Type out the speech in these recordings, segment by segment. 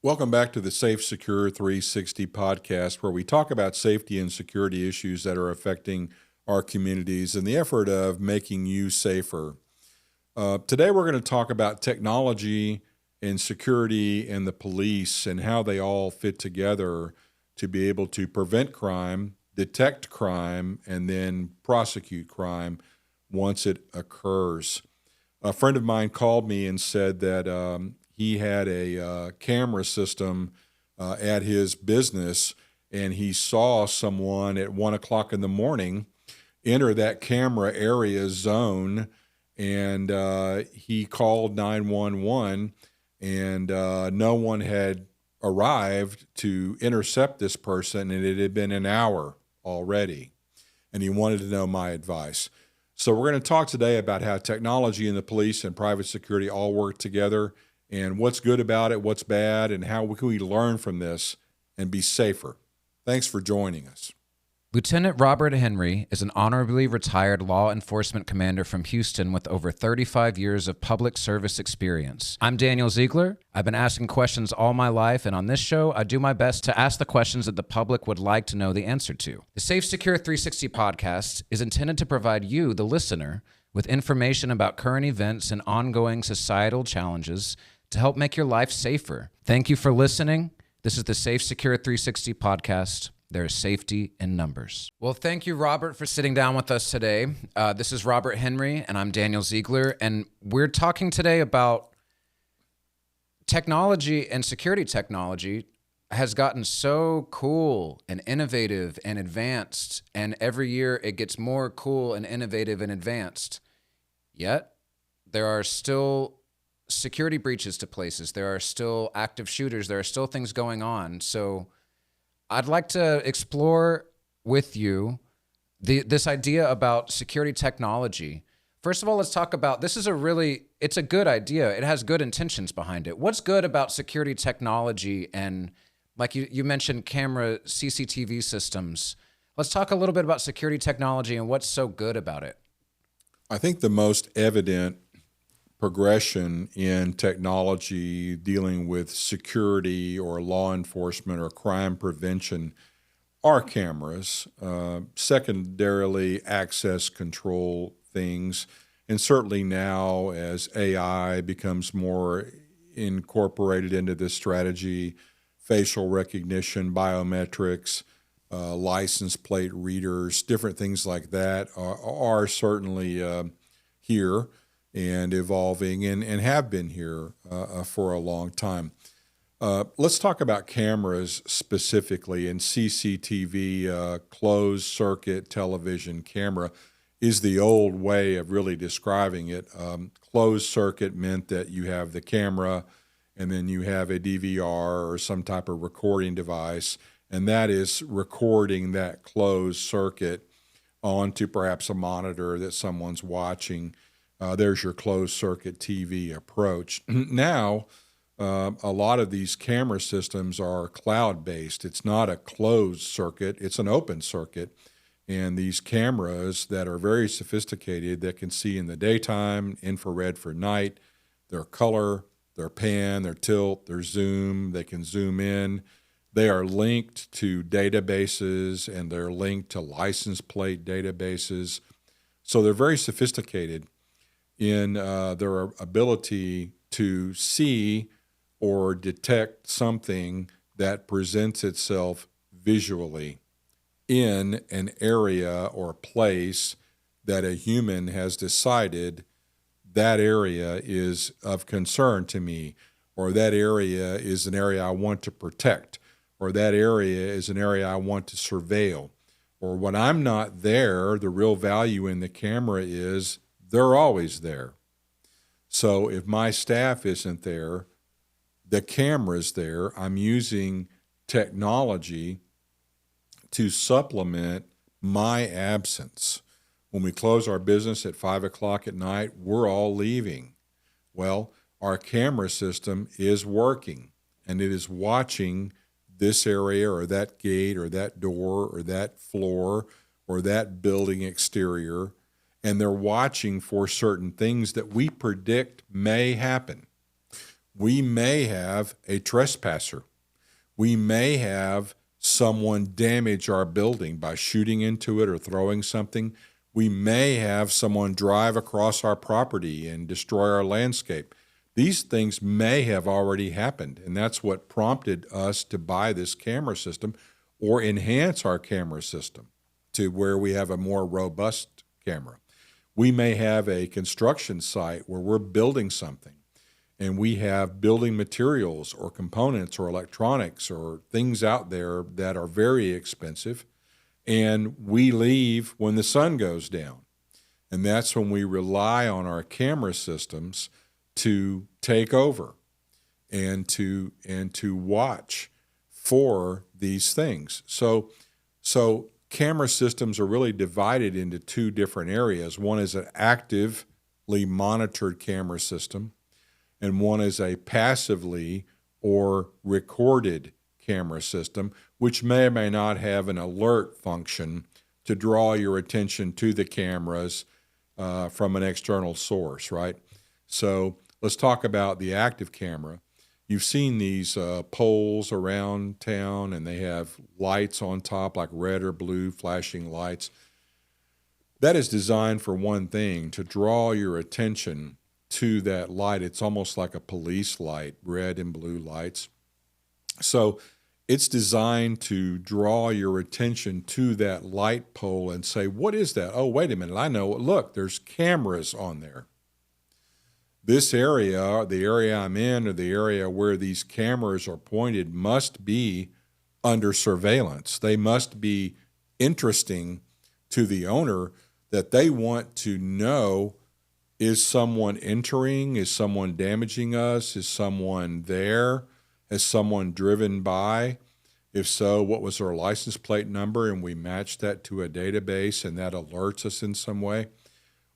Welcome back to the SAFESECURE 360 podcast, where we talk about safety and security issues that are affecting our communities in the effort of making you safer. Today, we're going to talk about technology and security and the police and how they all fit together to be able to prevent crime, detect crime, and then prosecute crime once it occurs. A friend of mine called me and said that he had a camera system at his business, and he saw someone at 1 o'clock in the morning enter that camera area zone, and he called 911, and no one had arrived to intercept this person, and it had been an hour already, and he wanted to know my advice. So we're going to talk today about how technology and the police and private security all work together, and what's good about it, what's bad, and how can we learn from this and be safer. Thanks for joining us. Lieutenant Robert Henry is an honorably retired law enforcement commander from Houston with over 35 years of public service experience. I'm Daniel Ziegler. I've been asking questions all my life, and on this show, I do my best to ask the questions that the public would like to know the answer to. The SAFESECURE 360 podcast is intended to provide you, the listener, with information about current events and ongoing societal challenges to help make your life safer. Thank you for listening. This is the SAFESECURE 360 podcast. There is safety in numbers. Well, thank you, Robert, for sitting down with us today. This is Robert Henry, and I'm Daniel Ziegler, and we're talking today about technology and security. Technology has gotten so cool and innovative and advanced, and every year it gets more cool and innovative and advanced. Yet, there are still security breaches to places. There are still active shooters. There are still things going on. So I'd like to explore with you this idea about security technology. First of all, let's talk about, it's a good idea. It has good intentions behind it. What's good about security technology? And like you mentioned camera CCTV systems. Let's talk a little bit about security technology and what's so good about it. I think the most evident progression in technology dealing with security or law enforcement or crime prevention are cameras, secondarily access control things, and certainly now as AI becomes more incorporated into this strategy, facial recognition, biometrics, license plate readers, different things like that are certainly here and evolving and have been here for a long time. Let's talk about cameras specifically, and CCTV, closed circuit television camera, is the old way of really describing it. Closed circuit meant that you have the camera and then you have a DVR or some type of recording device, and that is recording that closed circuit onto perhaps a monitor that someone's watching. There's your closed circuit TV approach. Now, a lot of these camera systems are cloud-based. It's not a closed circuit, it's an open circuit. And these cameras that are very sophisticated that can see in the daytime, infrared for night, their color, their pan, their tilt, their zoom, they can zoom in. They are linked to databases and they're linked to license plate databases. So they're very sophisticated in their ability to see or detect something that presents itself visually in an area or place that a human has decided that area is of concern to me, or that area is an area I want to protect, or that area is an area I want to surveil. Or when I'm not there, the real value in the camera is they're always there. So if my staff isn't there, the camera's there. I'm using technology to supplement my absence. When we close our business at 5 o'clock at night, we're all leaving. Well, our camera system is working, and it is watching this area or that gate or that door or that floor or that building exterior, and they're watching for certain things that we predict may happen. We may have a trespasser. We may have someone damage our building by shooting into it or throwing something. We may have someone drive across our property and destroy our landscape. These things may have already happened, and that's what prompted us to buy this camera system or enhance our camera system to where we have a more robust camera. We may have a construction site where we're building something and we have building materials or components or electronics or things out there that are very expensive, and we leave when the sun goes down. And that's when we rely on our camera systems to take over and to watch for these things. So camera systems are really divided into two different areas. One is an actively monitored camera system, and one is a passively or recorded camera system, which may or may not have an alert function to draw your attention to the cameras from an external source, right? So let's talk about the active camera. You've seen these poles around town, and they have lights on top, like red or blue flashing lights. That is designed for one thing, to draw your attention to that light. It's almost like a police light, red and blue lights. So it's designed to draw your attention to that light pole and say, what is that? Oh, wait a minute, I know. Look, there's cameras on there. This area, the area I'm in, or the area where these cameras are pointed, must be under surveillance. They must be interesting to the owner, that they want to know, is someone entering? Is someone damaging us? Is someone there? Has someone driven by? If so, what was their license plate number? And we match that to a database, and that alerts us in some way.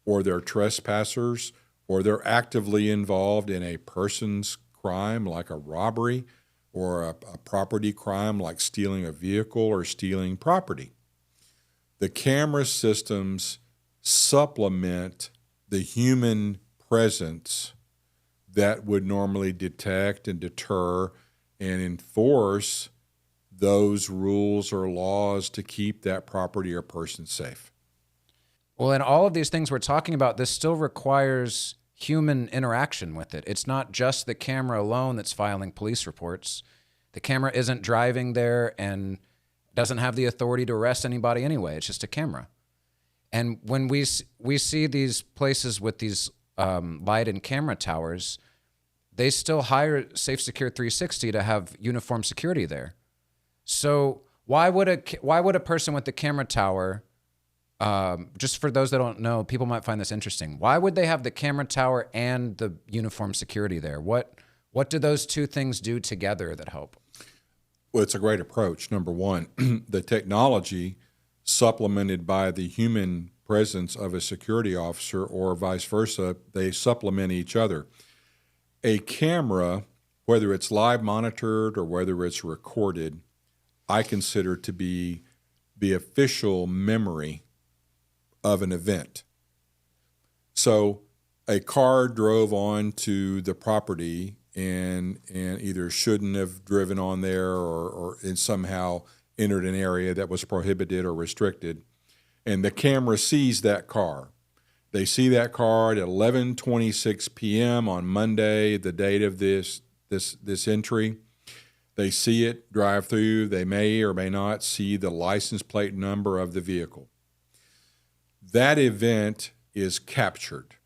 Or they're trespassers, or they're actively involved in a person's crime like a robbery, or a property crime like stealing a vehicle or stealing property. The camera systems supplement the human presence that would normally detect and deter and enforce those rules or laws to keep that property or person safe. Well, and all of these things we're talking about, this still requires human interaction with it. It's not just the camera alone that's filing police reports. The camera isn't driving there and doesn't have the authority to arrest anybody anyway. It's just a camera. And when we see these places with these light and camera towers, they still hire SAFESECURE 360 to have uniform security there. So why would a person with the camera tower, just for those that don't know, people might find this interesting. Why would they have the camera tower and the uniform security there? What do those two things do together that help? Well, it's a great approach. Number one, the technology supplemented by the human presence of a security officer, or vice versa, they supplement each other. A camera, whether it's live monitored or whether it's recorded, I consider to be the official memory of an event. So a car drove onto the property and either shouldn't have driven on there, or somehow entered an area that was prohibited or restricted, and the camera sees that car. They see that car at 11:26 p.m. on Monday, the date of this entry. They see it drive through. They may or may not see the license plate number of the vehicle. That event is captured,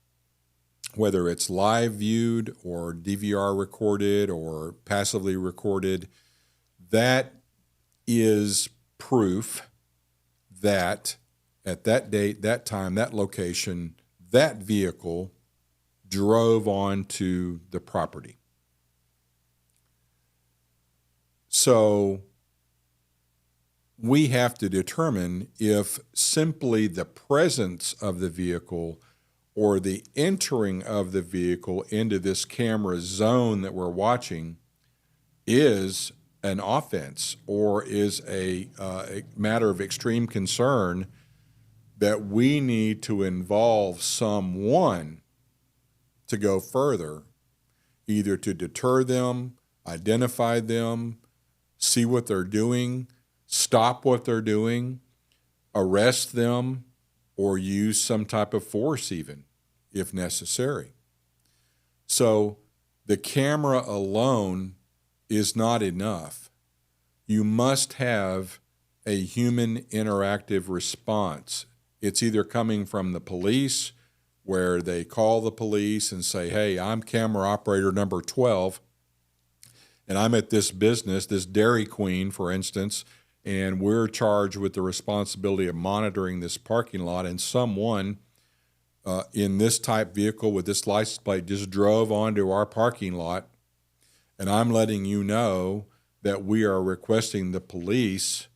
whether it's live viewed or DVR recorded or passively recorded. That is proof that at that date, that time, that location, that vehicle drove onto the property. So we have to determine if simply the presence of the vehicle or the entering of the vehicle into this camera zone that we're watching is an offense, or is a matter of extreme concern that we need to involve someone to go further, either to deter them, identify them, see what they're doing, stop what they're doing, arrest them, or use some type of force even, if necessary. So the camera alone is not enough. You must have a human interactive response. It's either coming from the police, where they call the police and say, hey, I'm camera operator number 12, and I'm at this business, this Dairy Queen, for instance, and we're charged with the responsibility of monitoring this parking lot, and someone in this type vehicle with this license plate just drove onto our parking lot, and I'm letting you know that we are requesting the police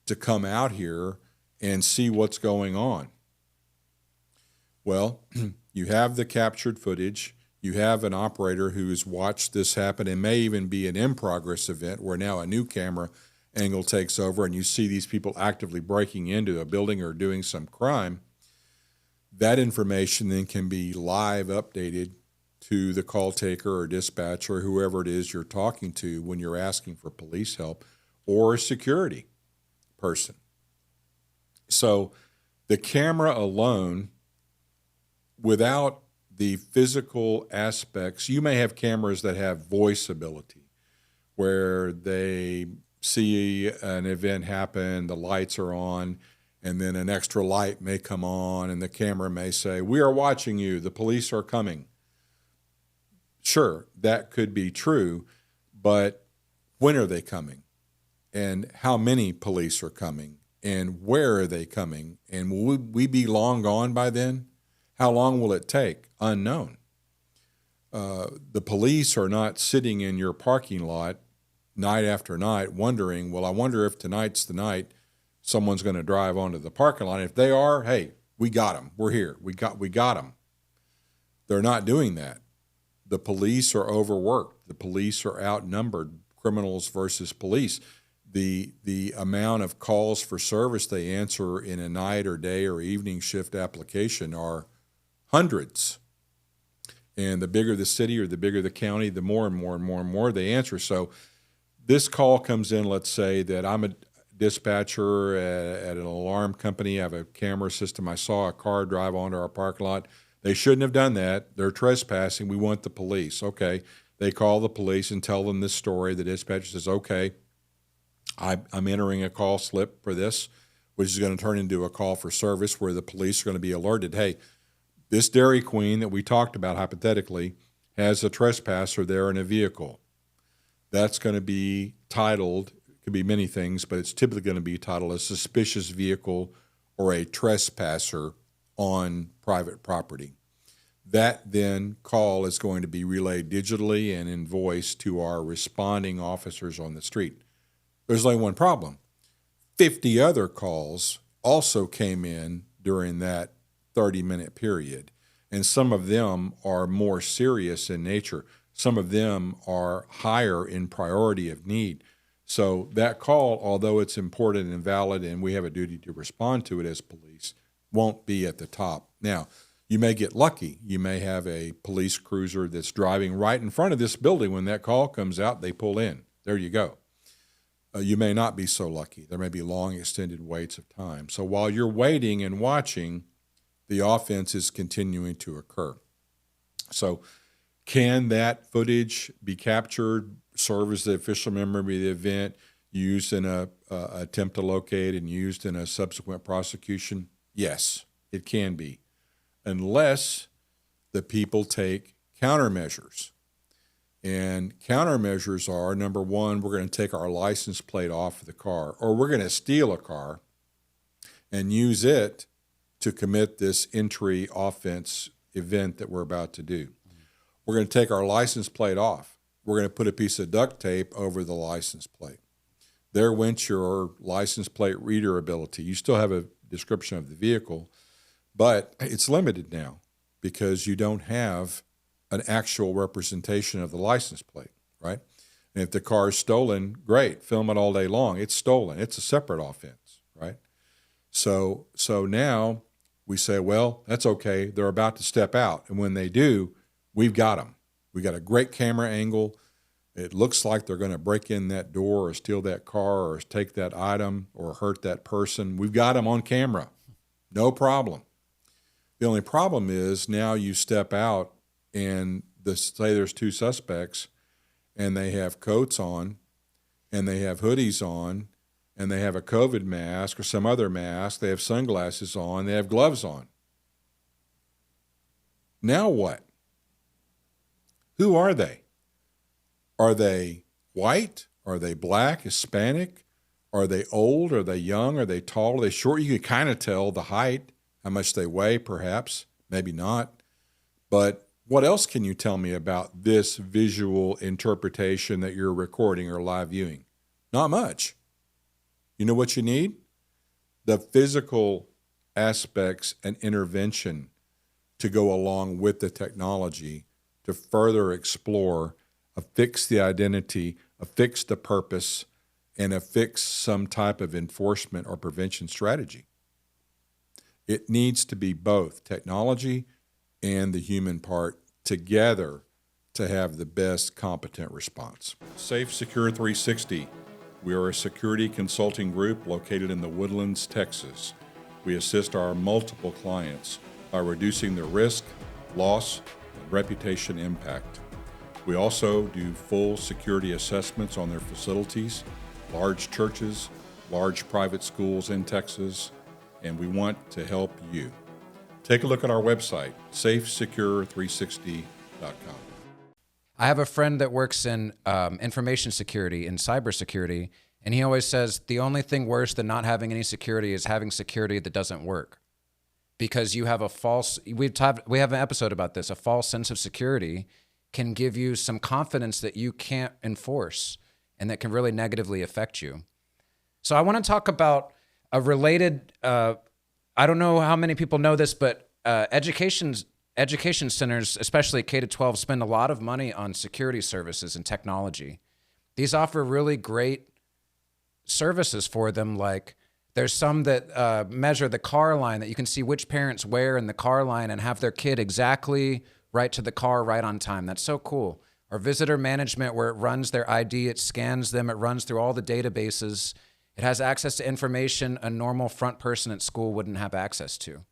to come out here and see what's going on. Well, you have the captured footage. You have an operator who has watched this happen. It may even be an in-progress event where now a new camera angle takes over and you see these people actively breaking into a building or doing some crime. That information then can be live updated to the call taker or dispatcher or whoever it is you're talking to when you're asking for police help or a security person. So the camera alone, without the physical aspects, you may have cameras that have voice ability, where they see an event happen, the lights are on, and then an extra light may come on, and the camera may say, we are watching you, the police are coming. Sure, that could be true, but when are they coming? And how many police are coming? And where are they coming? And will we be long gone by then? How long will it take? Unknown. The police are not sitting in your parking lot night after night wondering, well, I wonder if tonight's the night someone's going to drive onto the parking lot. If they are, hey, we got them. We're here. We got them. They're not doing that. The police are overworked. The police are outnumbered, criminals versus police. The amount of calls for service they answer in a night or day or evening shift application are hundreds. And the bigger the city or the bigger the county, the more and more and more and more they answer. So this call comes in, let's say that I'm a dispatcher at an alarm company. I have a camera system. I saw a car drive onto our parking lot. They shouldn't have done that. They're trespassing. We want the police. Okay. They call the police and tell them this story. The dispatcher says, okay, I'm entering a call slip for this, which is going to turn into a call for service where the police are going to be alerted. Hey, this Dairy Queen that we talked about hypothetically has a trespasser there in a vehicle. That's going to be titled, it could be many things, but it's typically going to be titled a suspicious vehicle or a trespasser on private property. That then call is going to be relayed digitally and in voice to our responding officers on the street. There's only one problem. 50 other calls also came in during that 30-minute period, and some of them are more serious in nature. Some of them are higher in priority of need. So that call, although it's important and valid and we have a duty to respond to it as police, won't be at the top. Now, you may get lucky. You may have a police cruiser that's driving right in front of this building. When that call comes out, they pull in. There you go. You may not be so lucky. There may be long extended waits of time. So while you're waiting and watching, the offense is continuing to occur. So can that footage be captured, serve as the official memory of the event, used in a attempt to locate and used in a subsequent prosecution? Yes, it can be, unless the people take countermeasures. And countermeasures are, number one, we're going to take our license plate off of the car, or we're going to steal a car and use it to commit this entry offense event that we're about to do. We're going to take our license plate off. We're going to put a piece of duct tape over the license plate. There went your license plate reader ability. You still have a description of the vehicle, but it's limited now because you don't have an actual representation of the license plate, right? And if the car is stolen, great, film it all day long. It's stolen. It's a separate offense, right? So now we say, well, that's okay. They're about to step out. And when they do, we've got them. We got a great camera angle. It looks like they're going to break in that door or steal that car or take that item or hurt that person. We've got them on camera. No problem. The only problem is now you step out and say there's two suspects and they have coats on and they have hoodies on and they have a COVID mask or some other mask. They have sunglasses on. They have gloves on. Now what? Who are they? Are they white? Are they black, Hispanic? Are they old? Are they young? Are they tall? Are they short? You can kind of tell the height, how much they weigh, perhaps, maybe not. But what else can you tell me about this visual interpretation that you're recording or live viewing? Not much. You know what you need? The physical aspects and intervention to go along with the technology to further explore, affix the identity, affix the purpose, and affix some type of enforcement or prevention strategy. It needs to be both technology and the human part together to have the best competent response. SAFESECURE 360. We are a security consulting group located in the Woodlands, Texas. We assist our multiple clients by reducing their risk, loss, and reputation impact. We also do full security assessments on their facilities, large churches, large private schools in Texas, and we want to help you. Take a look at our website, safesecure360.com. I have a friend that works in information security and cybersecurity, and he always says the only thing worse than not having any security is having security that doesn't work. Because you have a false, we have an episode about this, a false sense of security can give you some confidence that you can't enforce and that can really negatively affect you. So I want to talk about a related, I don't know how many people know this, but education centers, especially K-12, spend a lot of money on security services and technology. These offer really great services for them, like there's some that measure the car line, that you can see which parents where in the car line and have their kid exactly right to the car right on time. That's so cool. Or visitor management, where it runs their ID, it scans them, it runs through all the databases. It has access to information a normal front person at school wouldn't have access to.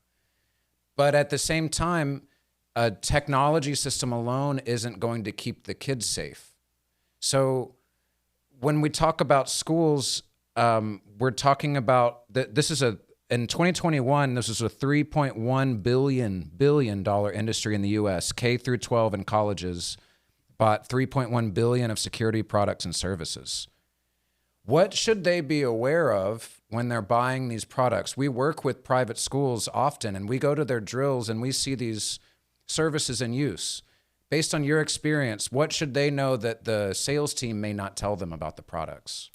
But at the same time, a technology system alone isn't going to keep the kids safe. So when we talk about schools, we're talking about this is in 2021, this is a $3.1 billion industry in the U.S. K through 12 and colleges bought $3.1 billion of security products and services. What should they be aware of when they're buying these products? We work with private schools often, and we go to their drills and we see these services in use. Based on your experience, what should they know that the sales team may not tell them about the products?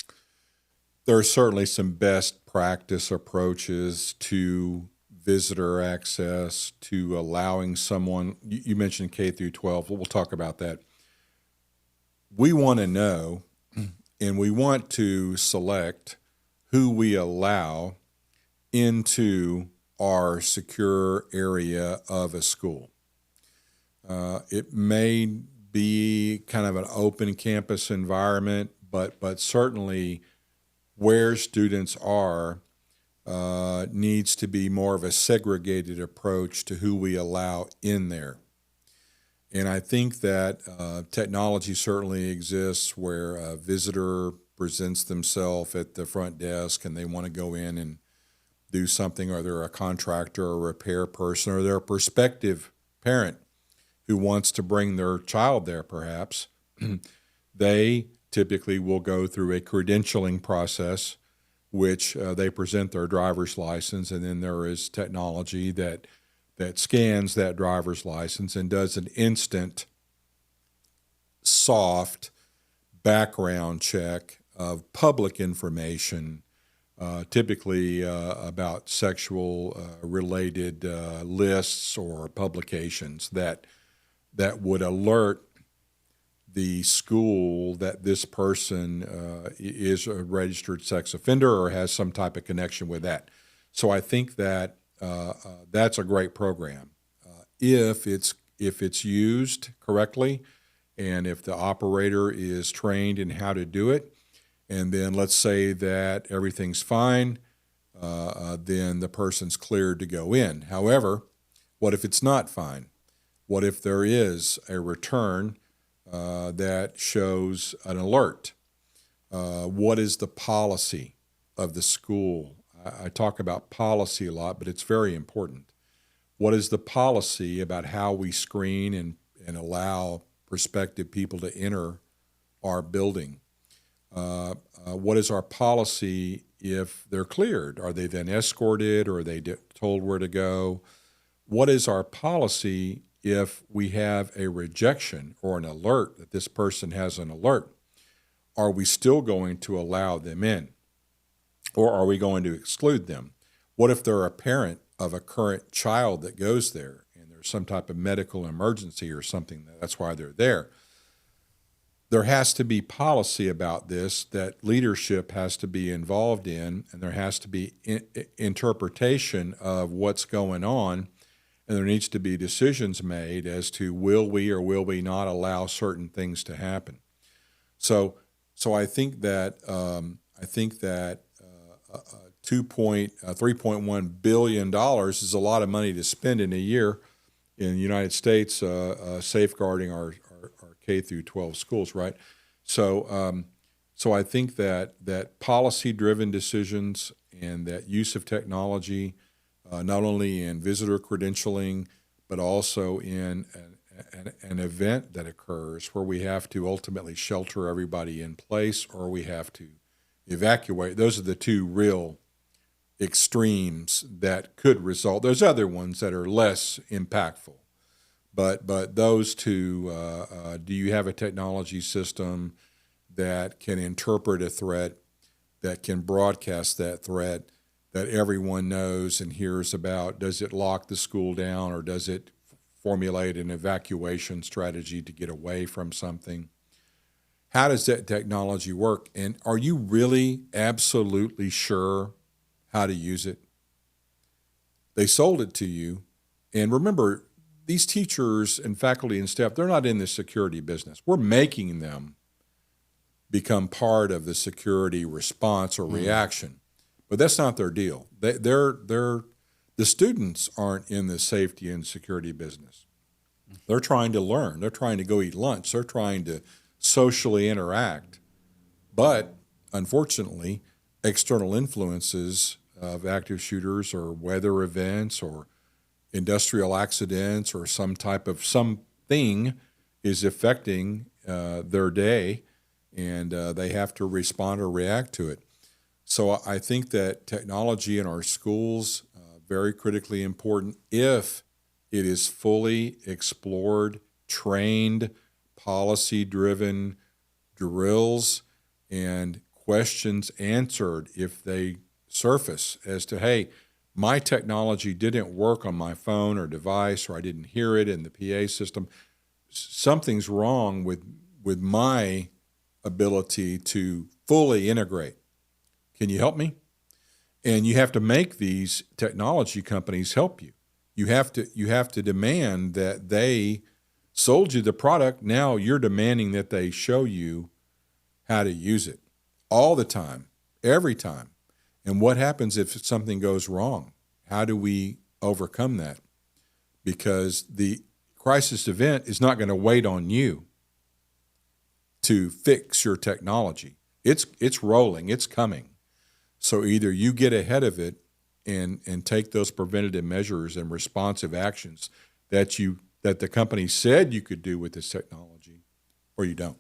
There are certainly some best practice approaches to visitor access, to allowing someone, you mentioned K through 12, we'll talk about that. We want to know, and we want to select who we allow into our secure area of a school. It may be kind of an open campus environment, but certainly where students are needs to be more of a segregated approach to who we allow in there. And I think that technology certainly exists where a visitor presents themselves at the front desk and they want to go in and do something, or they're a contractor or a repair person, or they're a prospective parent who wants to bring their child there perhaps. They typically will go through a credentialing process, which they present their driver's license, and then there is technology that scans that driver's license and does an instant, soft background check of public information, typically about sexual related lists or publications that would alert the school that this person is a registered sex offender or has some type of connection with that. So I think that that's a great program if it's used correctly and if the operator is trained in how to do it, and then let's say that everything's fine, then the person's cleared to go in. However, what if it's not fine? What if there is a return that shows an alert? What is the policy of the school? I talk about policy a lot, but it's very important. What is the policy about how we screen and allow prospective people to enter our building? What is our policy if they're cleared? Are they then escorted, or are they told where to go? What is our policy if we have a rejection or an alert that this person has an alert? Are we still going to allow them in, or are we going to exclude them? What if they're a parent of a current child that goes there and there's some type of medical emergency or something, that's why they're there? There has to be policy about this that leadership has to be involved in, and there has to be interpretation of what's going on, and there needs to be decisions made as to will we or will we not allow certain things to happen. So I think that $3.1 billion is a lot of money to spend in a year in the United States, safeguarding our K through 12 schools, right? So I think that policy-driven decisions and that use of technology, not only in visitor credentialing, but also in an event that occurs where we have to ultimately shelter everybody in place or we have to evacuate. Those are the two real extremes that could result. There's other ones that are less impactful, but those two, do you have a technology system that can interpret a threat, that can broadcast that threat, that everyone knows and hears about? Does it lock the school down, or does it formulate an evacuation strategy to get away from something? How does that technology work? And are you really absolutely sure how to use it? They sold it to you. And remember, these teachers and faculty and staff, they're not in the security business. We're making them become part of the security response or reaction. But that's not their deal. The students aren't in the safety and security business. They're trying to learn. They're trying to go eat lunch. They're trying to socially interact. But unfortunately, external influences of active shooters or weather events or industrial accidents or some type of something is affecting their day, and they have to respond or react to it. So I think that technology in our schools, very critically important if it is fully explored, trained, policy-driven drills, and questions answered if they surface as to, hey, my technology didn't work on my phone or device, or I didn't hear it in the PA system. Something's wrong with my ability to fully integrate. Can you help me? And you have to make these technology companies help you. You have to demand that they sold you the product. Now you're demanding that they show you how to use it all the time, every time. And what happens if something goes wrong? How do we overcome that? Because the crisis event is not going to wait on you to fix your technology. It's rolling, it's coming. So either you get ahead of it and take those preventative measures and responsive actions that the company said you could do with this technology, or you don't.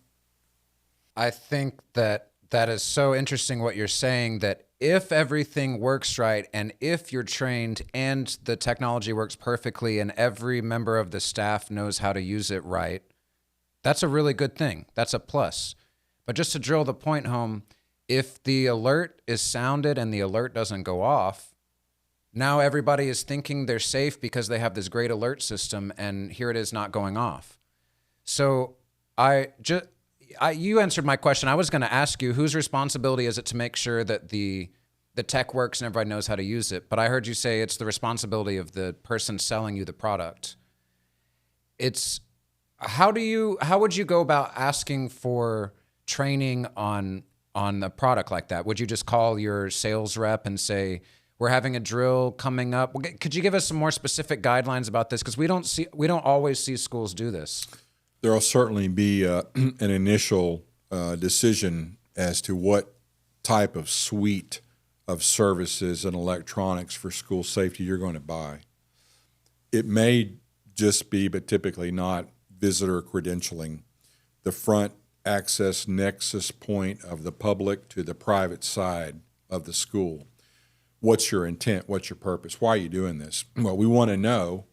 I think that is so interesting what you're saying, that if everything works right and if you're trained and the technology works perfectly and every member of the staff knows how to use it right, that's a really good thing. That's a plus. But just to drill the point home, if the alert is sounded and the alert doesn't go off, now everybody is thinking they're safe because they have this great alert system, and here it is not going off. So you answered my question. I was going to ask you, whose responsibility is it to make sure that the tech works and everybody knows how to use it? But I heard you say it's the responsibility of the person selling you the product. How would you go about asking for training on a product like that? Would you just call your sales rep and say, we're having a drill coming up? Could you give us some more specific guidelines about this? Because we don't always see schools do this. There will certainly be an initial decision as to what type of suite of services and electronics for school safety you're going to buy. It may just be, but typically not, visitor credentialing, the front access nexus point of the public to the private side of the school. What's your intent? What's your purpose? Why are you doing this? Well, we want to know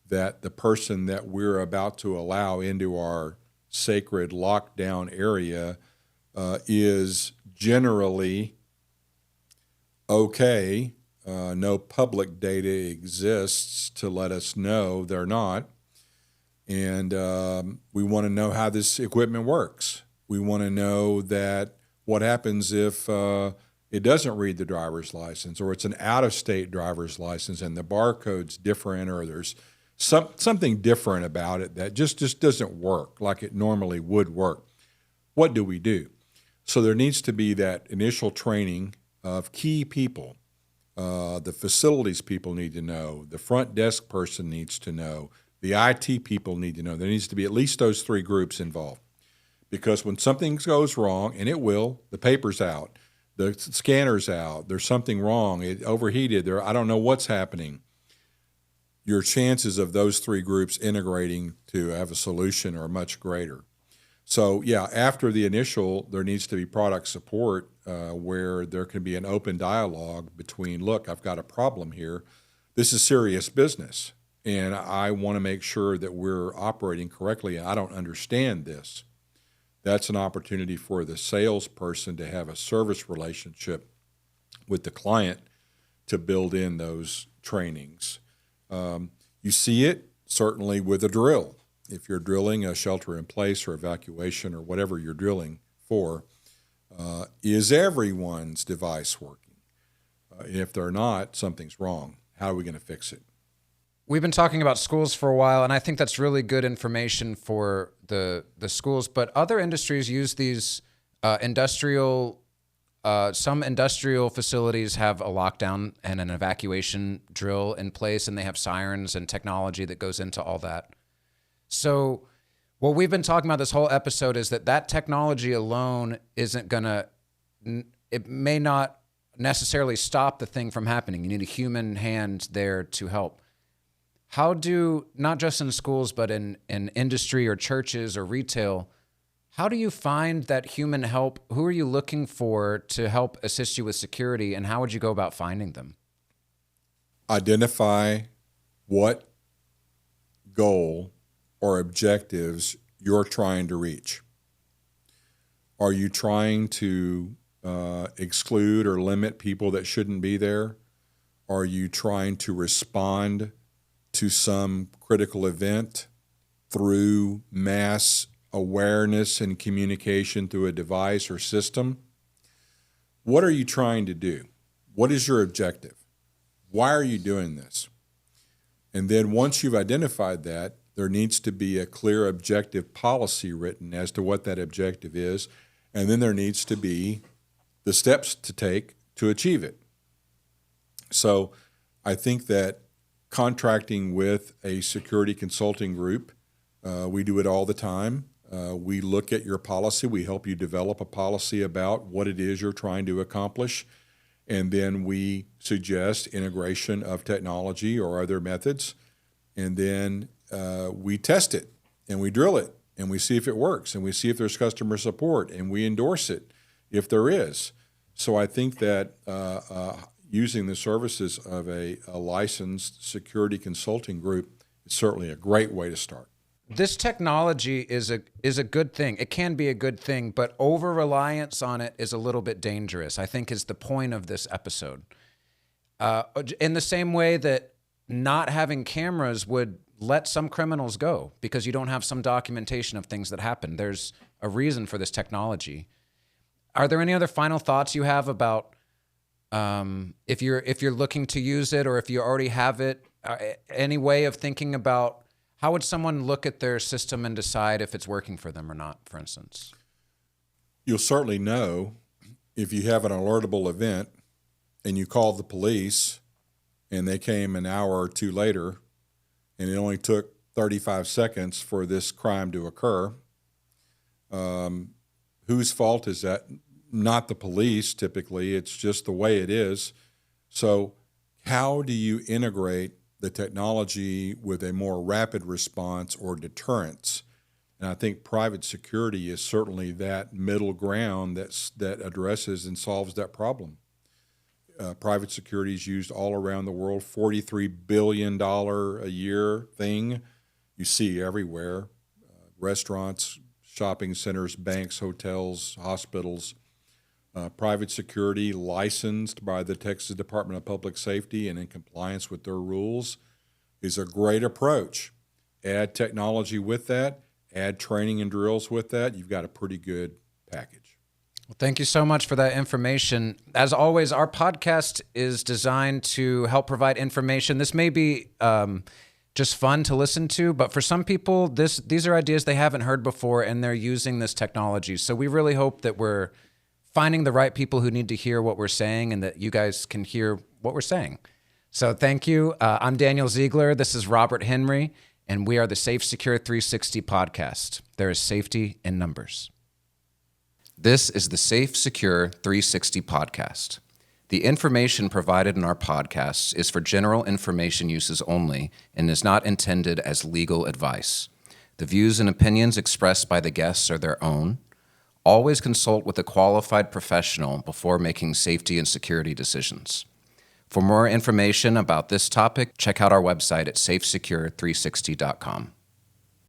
that the person that we're about to allow into our sacred lockdown area is generally okay. No public data exists to let us know they're not. And we want to know how this equipment works. We want to know that what happens if it doesn't read the driver's license, or it's an out-of-state driver's license and the barcode's different, or there's something different about it that just doesn't work like it normally would work. What do we do? So there needs to be that initial training of key people. The facilities people need to know. The front desk person needs to know. The IT people need to know. There needs to be at least those three groups involved. Because when something goes wrong, and it will, the paper's out, the scanner's out, there's something wrong, it overheated, I don't know what's happening, your chances of those three groups integrating to have a solution are much greater. So yeah, after the initial, there needs to be product support where there can be an open dialogue between, look, I've got a problem here. This is serious business, and I want to make sure that we're operating correctly. I don't understand this. That's an opportunity for the salesperson to have a service relationship with the client to build in those trainings. You see it certainly with a drill. If you're drilling a shelter in place or evacuation or whatever you're drilling for, is everyone's device working? If they're not, something's wrong. How are we going to fix it? We've been talking about schools for a while, and I think that's really good information for the schools. But other industries use these industrial. Some industrial facilities have a lockdown and an evacuation drill in place, and they have sirens and technology that goes into all that. So what we've been talking about this whole episode is that technology alone isn't gonna. It may not necessarily stop the thing from happening. You need a human hand there to help. How do, not just in schools, but in industry or churches or retail, how do you find that human help? Who are you looking for to help assist you with security, and how would you go about finding them? Identify what goal or objectives you're trying to reach. Are you trying to exclude or limit people that shouldn't be there? Are you trying to respond to some critical event through mass awareness and communication through a device or system? What are you trying to do? What is your objective? Why are you doing this? And then once you've identified that, there needs to be a clear objective policy written as to what that objective is, and then there needs to be the steps to take to achieve it. So I think that contracting with a security consulting group, we do it all the time. We look at your policy. We help you develop a policy about what it is you're trying to accomplish. And then we suggest integration of technology or other methods. And then we test it and we drill it and we see if it works and we see if there's customer support and we endorse it if there is. So I think that using the services of a licensed security consulting group is certainly a great way to start. This technology is a good thing. It can be a good thing, but over-reliance on it is a little bit dangerous, I think, is the point of this episode. In the same way that not having cameras would let some criminals go because you don't have some documentation of things that happen. There's a reason for this technology. Are there any other final thoughts you have about if you're looking to use it, or if you already have it, any way of thinking about How would someone look at their system and decide if it's working for them or not, for instance? You'll certainly know if you have an alertable event and you call the police and they came an hour or two later and it only took 35 seconds for this crime to occur. Whose fault is that? Not the police, typically. It's just the way it is. So how do you integrate the technology with a more rapid response or deterrence? And I think private security is certainly that middle ground that addresses and solves that problem. Private security is used all around the world, $43 billion a year thing you see everywhere, restaurants, shopping centers, banks, hotels, hospitals. Private security licensed by the Texas Department of Public Safety and in compliance with their rules is a great approach. Add technology with that, add training and drills with that, you've got a pretty good package. Well, thank you so much for that information. As always, our podcast is designed to help provide information. This may be just fun to listen to, but for some people, these are ideas they haven't heard before, and they're using this technology. So we really hope that we're finding the right people who need to hear what we're saying and that you guys can hear what we're saying. So thank you. I'm Daniel Ziegler. This is Robert Henry, and we are the SAFESECURE 360 podcast. There is safety in numbers. This is the SAFESECURE 360 podcast. The information provided in our podcasts is for general information uses only and is not intended as legal advice. The views and opinions expressed by the guests are their own. Always consult with a qualified professional before making safety and security decisions. For more information about this topic, check out our website at safesecure360.com.